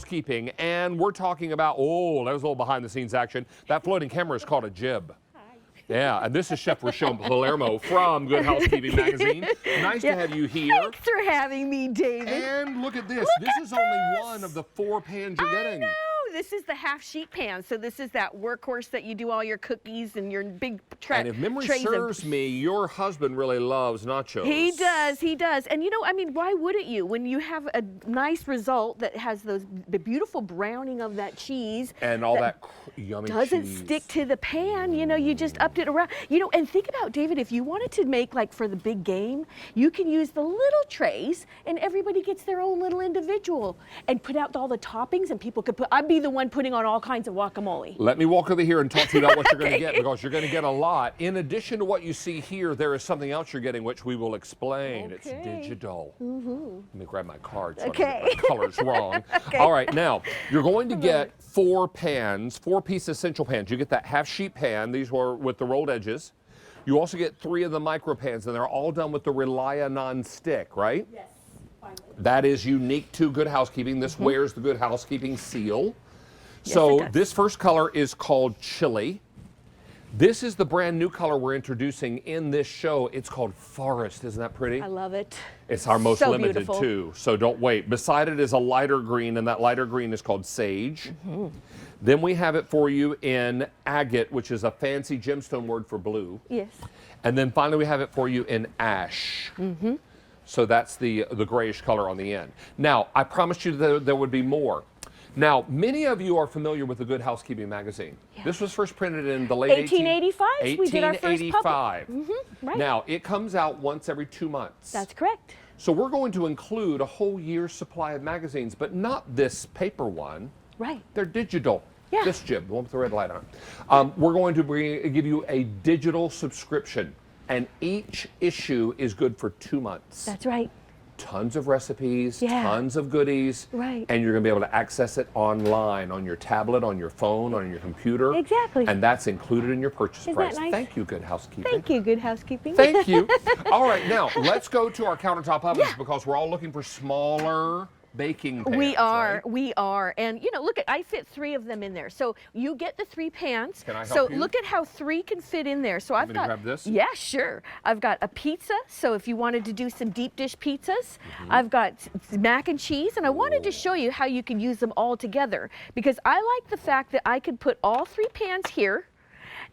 Housekeeping, and we're talking about, oh, that was a little behind the scenes action. That floating camera is called a jib. Yeah, and this is Chef Rochelle Palermo from Good Housekeeping magazine. Nice to have you here. Thanks for having me, David. And look at this. This is only one of the 4 pans you're getting. I know. This is the half sheet pan. So this is that workhorse that you do all your cookies and your big trays. And if memory serves me, your husband really loves nachos. He does, he does. And you know, I mean, why wouldn't you? When you have a nice result that has the beautiful browning of that cheese. And all that yummy doesn't cheese. stick to the pan, you know, you just upped it around. You know, and think about, David, if you wanted to make like for the big game, you can use the little trays and everybody gets their own little individual and put out all the toppings and people could put, I'd be the one putting on all kinds of guacamole. Let me walk over here and talk to you about what you're going to get, because you're going to get a lot. In addition to what you see here, there is something else you're getting, which we will explain. Okay. It's digital. Let me grab my card so I don't Okay. get my colors wrong. Okay. All right, now, you're going to get 4 pans, 4-piece essential pans. You get that half-sheet pan. These were with the rolled edges. You also get 3 of the micro pans, and they're all done with the Relia non-stick, right? Yes. Finally. That is unique to Good Housekeeping. This wears the Good Housekeeping seal. Yes, So this first color is called Chili. This is the brand new color we're introducing in this show. It's called Forest. Isn't that pretty? I love it. It's our most So limited beautiful. too, so don't wait. Beside it is a lighter green, and that lighter green is called Sage. Then we have it for you in Agate, which is a fancy gemstone word for blue. Yes. And then finally we have it for you in Ash. So that's the grayish color on the end. Now, I promised you that there would be more. Now, many of you are familiar with the Good Housekeeping magazine. Yeah. This was first printed in the late 1885. We did our first public. Right. Now, it comes out once every 2 months. That's correct. So we're going to include a whole year's supply of magazines, but not this paper one. Right. They're digital. Yeah. This jib, the one with the red light on it. We're going to give you a digital subscription, and each issue is good for 2 months. That's right. Tons of recipes, Yeah. tons of goodies, Right. and you're going to be able to access it online, on your tablet, on your phone, on your computer. Exactly. And that's included in your purchase Isn't price. that nice? Thank you, Good Housekeeping. Thank you, Good Housekeeping. Thank you. All right, now let's go to our countertop ovens, because we're all looking for smaller baking pans. We are, right? we are. And you know, look, I fit 3 of them in there. So you get the 3 pans. Can I help so you? look at how 3 can fit in there. So I've me to got, grab this? yeah, sure. I've got a pizza. So if you wanted to do some deep dish pizzas, I've got mac and cheese. And I wanted to show you how you can use them all together, because I like the fact that I could put all 3 pans here,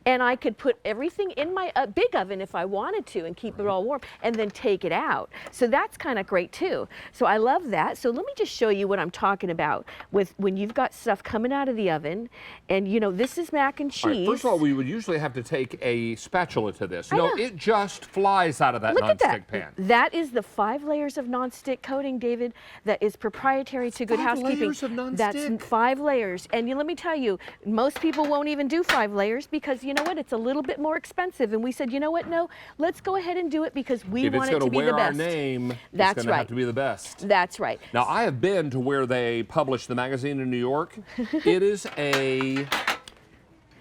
and I could put everything in my big oven if I wanted to and keep it all warm, and then take it out. So that's kind of great too. So I love that. So let me just show you what I'm talking about with when you've got stuff coming out of the oven, and you know, this is mac and cheese. All right, first of all, we would usually have to take a spatula to this. I No, know. it just flies out of that Look at nonstick that. pan. That is the 5 layers of nonstick coating, David, that is proprietary to Good 5 Housekeeping. layers of nonstick? That's 5 layers. And let me tell you, most people won't even do 5 layers because you know what? It's a little bit more expensive. And we said, you know what? No, let's go ahead and do it because we want it to be the If it's going to wear our best. name, That's it's going to right. have to be the best. That's right. Now, I have been to where they publish the magazine in New York. It is a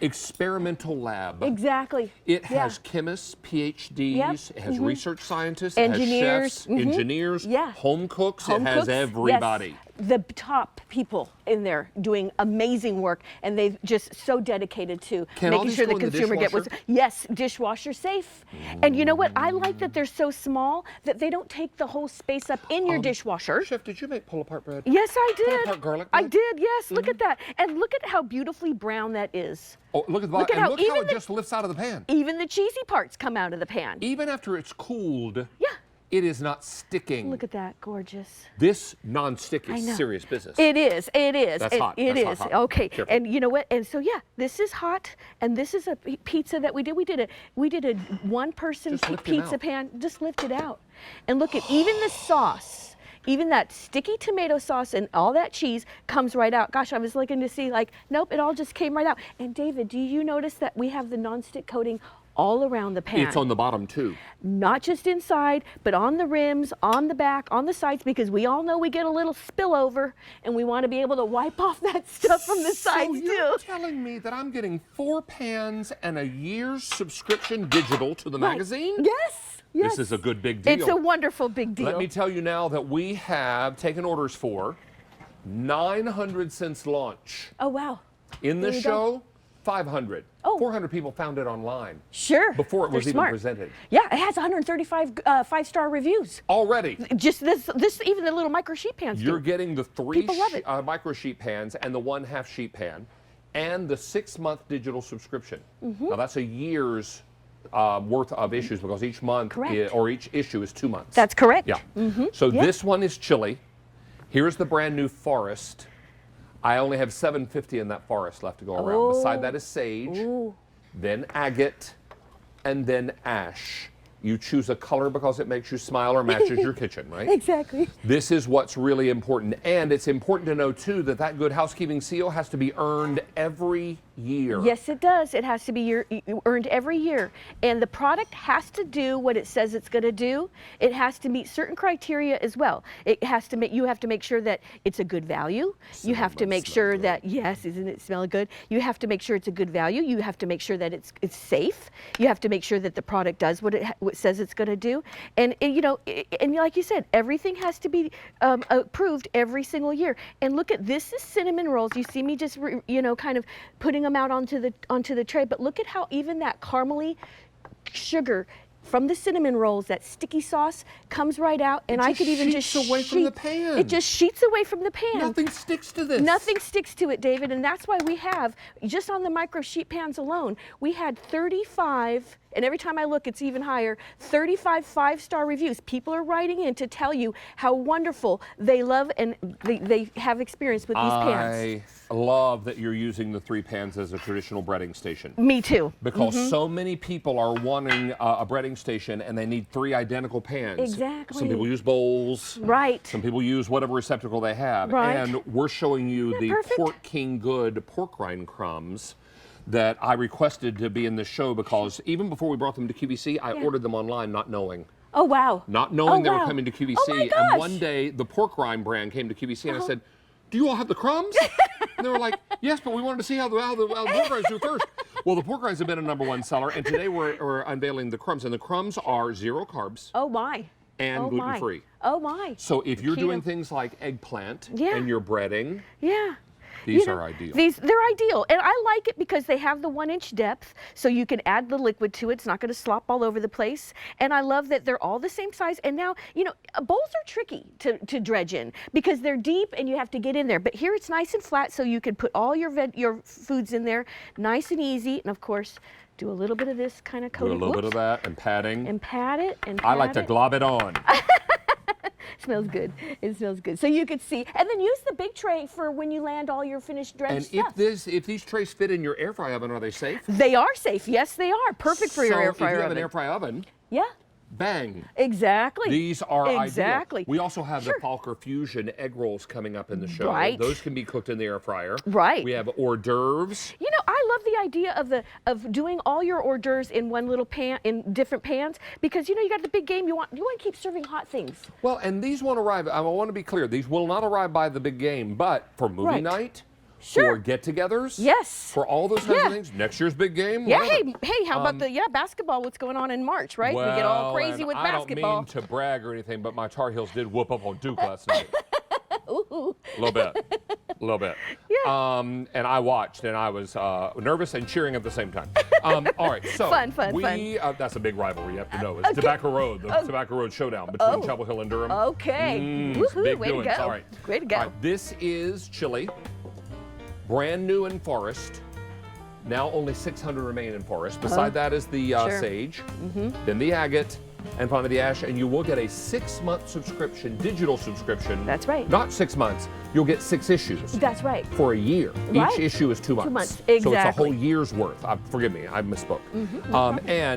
experimental lab. Exactly. It has chemists, PhDs, Yep. it has research scientists, Engineers. it has chefs, engineers, Yeah. home cooks, Home it has cooks, everybody. yes. The top people in there doing amazing work, and they've just so dedicated to Can all making these sure go the in the consumer get what's dishwasher? yes, dishwasher safe. And you know what? I like that they're so small that they don't take the whole space up in your dishwasher. Chef, did you make pull-apart bread? Yes, I did. Pull-apart garlic I bread? did. Yes, look at that, and look at how beautifully brown that is. Oh, look at the Look bottom, at and how look how even it just lifts out of the pan. Even the cheesy parts come out of the pan. Even after it's cooled, Yeah. it is not sticking. Look at that, gorgeous. This non-stick I is know. serious business. It is. It is. That's it, hot. It That's is. hot, hot. Okay. Careful. And you know what? And so yeah, this is hot, and this is a pizza that we did. We did a one-person Just lift it pizza out. pan. Just lift it out, and look at even the sauce. Even that sticky tomato sauce and all that cheese comes right out. Gosh, I was looking to see, like, nope, it all just came right out. And David, do you notice that we have the nonstick coating all around the pan? It's on the bottom too. Not just inside, but on the rims, on the back, on the sides, because we all know we get a little spillover, and we want to be able to wipe off that stuff from the sides So you're too. telling me that I'm getting 4 pans and a year's subscription digital to the Right. magazine? Yes. Yes. This is a good big deal. It's a wonderful big deal. Let me tell you now that we have taken orders for 900 since launch. Oh, wow. In the There you go. show, 500. Oh. 400 people found it online. Sure. Before it was They're even smart. presented. Yeah, it has 135 5-star reviews. Already. Just this, even the little micro sheet pans. You're do. getting the 3 People love it. micro sheet pans and the 1/2 sheet pan and the 6-month digital subscription. Now that's a year's worth of issues because each month Correct. or each issue is 2 months. That's correct. Yeah. So Yeah. this one is chili. Here's the brand new forest. I only have 750 in that forest left to go around. Oh. Beside that is sage, Ooh. then agate, and then ash. You choose a color because it makes you smile or matches your kitchen, right? Exactly. This is what's really important. And it's important to know, too, that that Good Housekeeping seal has to be earned every year. Yes, it does. It has to be earned every year. And the product has to do what it says it's going to do. It has to meet certain criteria as well. It has to make, you have to make sure that it's a good value. You have to make sure that, yes, isn't it smell good? You have to make sure it's a good value. You have to make sure that it's safe. You have to make sure that the product does what it says it's going to do. And you know, and like you said, everything has to be approved every single year. And look at this is cinnamon rolls. You see me just you know, kind of putting them out onto the tray, but look at how even that caramely sugar from the cinnamon rolls, that sticky sauce comes right out, and I could even just sheets away from the pan. It just sheets away from the pan. Nothing sticks to this. Nothing sticks to it, David, and that's why we have, just on the micro sheet pans alone, we had 35, and every time I look it's even higher, 35 5-star reviews. People are writing in to tell you how wonderful they love and they have experience with these pans. I love that you're using the 3 pans as a traditional breading station. Me too. Because so many people are wanting a breading station and they need 3 identical pans. Exactly. Some people use bowls. Right. Some people use whatever receptacle they have. Right. And we're showing you the perfect? Pork King Good pork rind crumbs that I requested to be in the show because even before we brought them to QVC, I ordered them online not knowing. Oh, wow. Not knowing they were wow. coming to QVC. Oh, my And gosh. one day the pork rind brand came to QVC and I said, "Do you all have the crumbs?" And they were like, "Yes, but we wanted to see how the pork rinds do first." Well, the pork rinds have been a #1 seller, and today we're unveiling the crumbs, and the crumbs are 0 carbs Oh, my. and Oh, my. gluten-free. Oh, my. So if you're Keto. doing things like eggplant Yeah. and you're breading, Yeah. these You know, are ideal. They're ideal, and I like it because they have the 1-inch depth, so you can add the liquid to it. It's not going to slop all over the place. And I love that they're all the same size. And now, you know, bowls are tricky to dredge in because they're deep and you have to get in there. But here it's nice and flat, so you can put all your foods in there, nice and easy. And of course, do a little bit of this kind of Do a coating. little bit of that and padding. And pat it and I like pat to it. glob it on. Smells good. It smells good. So you could see, and then use the big tray for when you land all your finished dredged And stuff. if these trays fit in your air fry oven, are they safe? They are safe. Yes, they are. Perfect for your air fryer if you have oven. an air fry oven, Yeah, bang. exactly. These are exactly. ideal. We also have Sure. the Falker Fusion egg rolls coming up in the show. Right. Those can be cooked in the air fryer. Right. We have hors d'oeuvres. You know, I love the idea of doing all your hors d'oeuvres in one little pan, in different pans, because you know you got the big game. You want to keep serving hot things. Well, and these won't arrive. I want to be clear. These will not arrive by the big game, but for movie Right. night, Sure. for get-togethers, Yes. for all those kinds Yeah. of things. Next year's big game. Yeah. whatever. Hey, how about the basketball? What's going on in March, right? we get all Well, crazy and with I basketball. don't mean to brag or anything, but my Tar Heels did whoop up on Duke last night. Ooh. A little bit. A little bit. Yeah. And I watched, and I was nervous and cheering at the same time. All right, so Fun. that's a big rivalry, you have to know. It's Tobacco Road, the Tobacco Road showdown between Chapel Hill and Durham. Okay. It's Woohoo, big way to doings. go. All right. Way to go. All right, this is chili, brand new in forest. Now only 600 remain in forest. Beside that is the Sure. sage, then the agate, and finally the ash. And you will get a 6-month subscription, digital subscription. That's right. Not 6 months. You'll get 6 issues. That's right. For a year. Right. Each issue is 2 months. 2 months, So it's a exactly. whole year's worth. Forgive me, I misspoke. And